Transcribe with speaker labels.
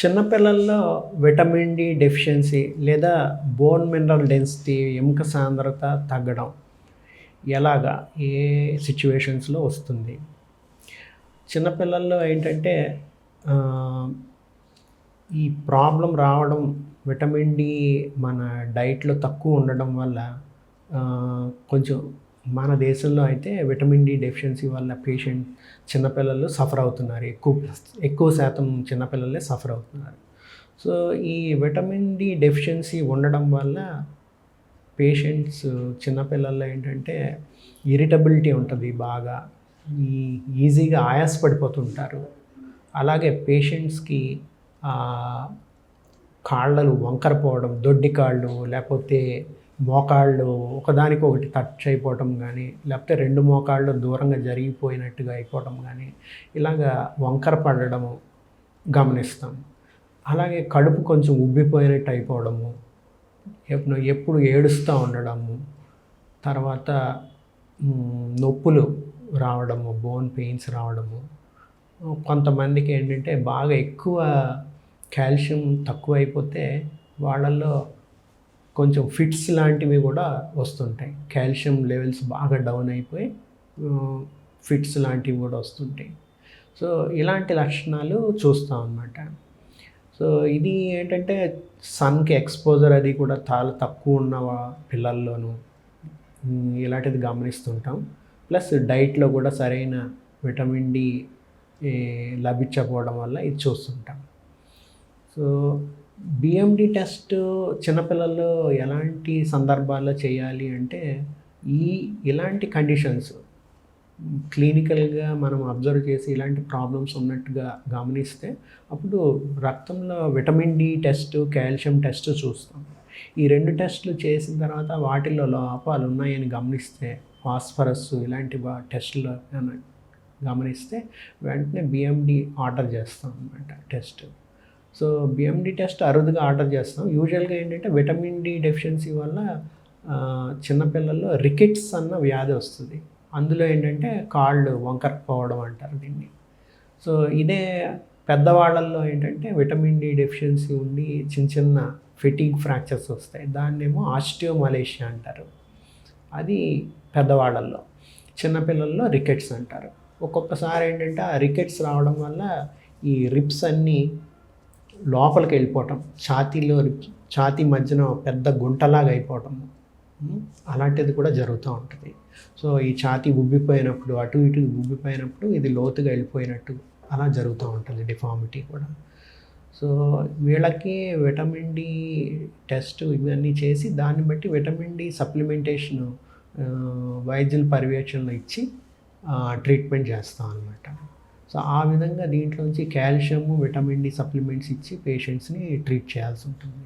Speaker 1: చిన్నపిల్లల్లో vitamin D deficiency లేదా bone mineral density ఎముక సాంద్రత తగ్గడం ఎలాగా? ఏ సిట్యుయేషన్స్‌లో వస్తుంది? చిన్నపిల్లల్లో ఏంటంటే ఆహ్, ఈ ప్రాబ్లమ్ రావడం విటమిన్ డి మన డైట్‌లో తక్కువ ఉండడం వల్ల కొంచెం మన దేశంలో అయితే విటమిన్ డి డెఫిషియన్సీ వల్ల చిన్నపిల్లలు సఫర్ అవుతున్నారు. ఎక్కువ శాతం చిన్నపిల్లలే సఫర్ అవుతున్నారు. సో, ఈ విటమిన్ డి డెఫిషియన్సీ ఉండడం వల్ల పేషెంట్స్ చిన్నపిల్లల్లో ఏంటంటే ఇరిటబిలిటీ ఉంటది బాగా. ఈ ఈజీగా ఆయాసపడిపోతుంటారు. అలాగే పేషెంట్స్‌కి ఆహ్, కాళ్ళలు వంకర పోవడం, దొడ్డి కాళ్ళు లేపోతే మోకాళ్ళు ఒకదానికొకటి టచ్ అయిపోవటం గానీ, లేకపోతే 2 మోకాళ్ళు దూరంగా జరిగిపోయినట్టుగా అయిపోవటం గానీ, ఇలాగా వంకర పడడము గమనిస్తాం. అలాగే కడుపు కొంచెం ఉబ్బిపోయినట్టు అయిపోవడము, ఎప్పుడు ఏడుస్తూ ఉండడము, తర్వాత నొప్పులు రావడము, బోన్ పెయిన్స్ రావడము. కొంతమందికి ఏంటంటే బాగా ఎక్కువ కాల్షియం తక్కువైపోతే వాళ్ళల్లో కొంచెం ఫిట్స్ లాంటివి కూడా వస్తుంటాయి. కాల్షియం లెవెల్స్ బాగా డౌన్ అయిపోయి ఫిట్స్ లాంటివి కూడా వస్తుంటాయి. సో, ఇలాంటి లక్షణాలు చూస్తాం అన్నమాట. సో, ఇది ఏంటంటే సన్‌కి ఎక్స్‌పోజర్ అది కూడా చాలా తక్కువ ఉన్న పిల్లల్లోనూ ఇలాంటిది గమనిస్తుంటాం. ప్లస్ డైట్‌లో కూడా సరైన విటమిన్ డి లభించకపోవడం వల్ల ఇది చూస్తుంటాం. సో, బిఎండి టెస్ట్ చిన్నపిల్లల్లో ఎలాంటి సందర్భాల్లో చేయాలి అంటే, ఇలాంటి కండిషన్స్ క్లినికల్‌గా మనం అబ్జర్వ్ చేసి ఇలాంటి ప్రాబ్లమ్స్ ఉన్నట్టుగా గమనిస్తే, అప్పుడు రక్తంలో vitamin D test, calcium test చూస్తాం. ఈ 2 టెస్టులు చేసిన తర్వాత వాటిల్లో లోపాలు ఉన్నాయని గమనిస్తే, ఫాస్ఫరస్ ఇలాంటి టెస్టులు గమనిస్తే వెంటనే బిఎండి ఆర్డర్ చేస్తాం అన్నమాట టెస్ట్. సో, బిఎండి టెస్ట్ అరుదుగా ఆర్డర్ చేస్తాం. యూజువల్‌గా ఏంటంటే విటమిన్ డి డెఫిషియన్సీ వల్ల చిన్నపిల్లల్లో రికెట్స్ అన్న వ్యాధి వస్తుంది. అందులో ఏంటంటే కాళ్ళు వంకరపోవడం అంటారు దీన్ని. సో, ఇదే పెద్దవాళ్ళల్లో ఏంటంటే విటమిన్ డి డెఫిషియన్సీ ఉండి చిన్న చిన్న ఫెటిగ్ ఫ్రాక్చర్స్ వస్తాయి. దాన్నేమో ఆస్టియోమలేషియా అంటారు. అది పెద్దవాళ్ళల్లో. చిన్నపిల్లల్లో రికెట్స్ అంటారు. ఒక్కొక్కసారి ఏంటంటే ఆ రికెట్స్ రావడం వల్ల ఈ రిబ్స్ అన్నీ లోపలికి వెళ్ళిపోవటం, ఛాతీ మధ్యన పెద్ద గుంటలాగా అయిపోవటము, అలాంటిది కూడా జరుగుతూ ఉంటుంది. సో, ఈ ఛాతీ ఉబ్బిపోయినప్పుడు అటు ఇటు ఉబ్బిపోయినప్పుడు ఇది లోతుగా వెళ్ళిపోయినట్టు అలా జరుగుతూ ఉంటుంది డిఫార్మిటీ కూడా. సో, వీళ్ళకి విటమిన్ డి టెస్ట్ ఇవన్నీ చేసి దాన్ని బట్టి విటమిన్ డి సప్లిమెంటేషను వైద్యుల పర్యవేక్షణలో ఇచ్చి ట్రీట్మెంట్ చేస్తాం అన్నమాట. సో, ఆ విధంగా దీంట్లోంచి కాల్షియము, విటమిన్ డి సప్లిమెంట్స్ ఇచ్చి పేషెంట్స్‌ని ట్రీట్ చేయాల్సి ఉంటుంది.